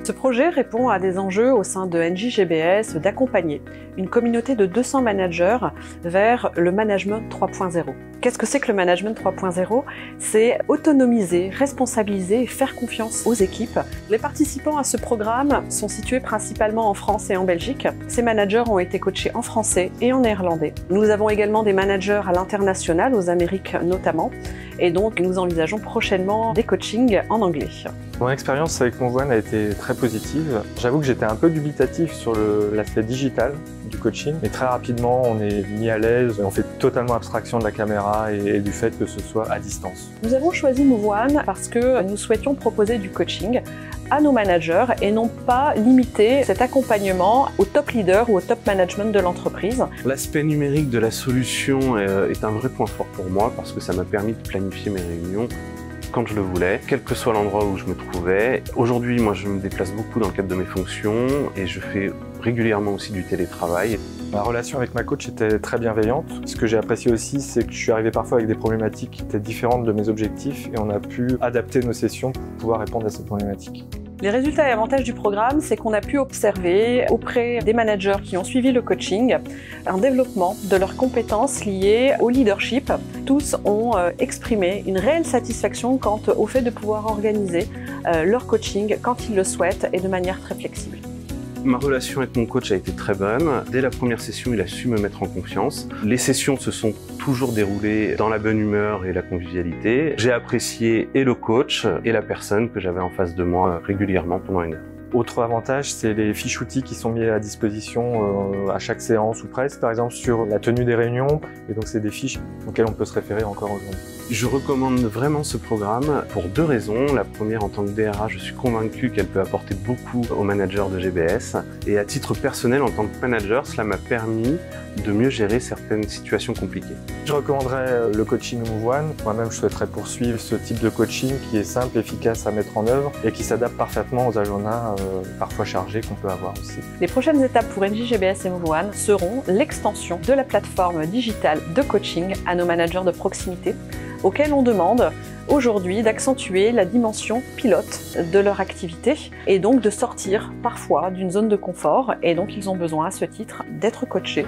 Ce projet répond à des enjeux au sein de Engie GBS d'accompagner une communauté de 200 managers vers le management 3.0. Qu'est-ce que c'est que le management 3.0? C'est autonomiser, responsabiliser et faire confiance aux équipes. Les participants à ce programme sont situés principalement en France et en Belgique. Ces managers ont été coachés en français et en néerlandais. Nous avons également des managers à l'international, aux Amériques notamment, et donc nous envisageons prochainement des coachings en anglais. Mon expérience avec Move1 a été très positive. J'avoue que j'étais un peu dubitatif sur l'aspect digital du coaching, mais très rapidement on est mis à l'aise, on fait totalement abstraction de la caméra et du fait que ce soit à distance. Nous avons choisi Move1 parce que nous souhaitions proposer du coaching à nos managers et non pas limiter cet accompagnement au top leader ou au top management de l'entreprise. L'aspect numérique de la solution est un vrai point fort pour moi parce que ça m'a permis de planifier mes réunions quand je le voulais, quel que soit l'endroit où je me trouvais. Aujourd'hui, moi, je me déplace beaucoup dans le cadre de mes fonctions et je fais régulièrement aussi du télétravail. Ma relation avec ma coach était très bienveillante. Ce que j'ai apprécié aussi, c'est que je suis arrivé parfois avec des problématiques qui étaient différentes de mes objectifs et on a pu adapter nos sessions pour pouvoir répondre à ces problématiques. Les résultats et avantages du programme, c'est qu'on a pu observer auprès des managers qui ont suivi le coaching un développement de leurs compétences liées au leadership. Tous ont exprimé une réelle satisfaction quant au fait de pouvoir organiser leur coaching quand ils le souhaitent et de manière très flexible. Ma relation avec mon coach a été très bonne. Dès la première session, il a su me mettre en confiance. Les sessions se sont toujours déroulées dans la bonne humeur et la convivialité. J'ai apprécié et le coach et la personne que j'avais en face de moi régulièrement pendant une heure. Autre avantage, c'est les fiches outils qui sont mis à disposition à chaque séance ou presque, par exemple sur la tenue des réunions. Et donc c'est des fiches auxquelles on peut se référer encore aujourd'hui. Je recommande vraiment ce programme pour deux raisons. La première, en tant que DRH, je suis convaincu qu'elle peut apporter beaucoup aux managers de GBS. Et à titre personnel, en tant que manager, cela m'a permis de mieux gérer certaines situations compliquées. Je recommanderais le coaching Move1. Moi-même, je souhaiterais poursuivre ce type de coaching qui est simple, efficace à mettre en œuvre et qui s'adapte parfaitement aux agendas parfois chargés qu'on peut avoir aussi. Les prochaines étapes pour Engie GBS et Move1 seront l'extension de la plateforme digitale de coaching à nos managers de proximité, auxquels on demande aujourd'hui d'accentuer la dimension pilote de leur activité et donc de sortir parfois d'une zone de confort, et donc ils ont besoin à ce titre d'être coachés.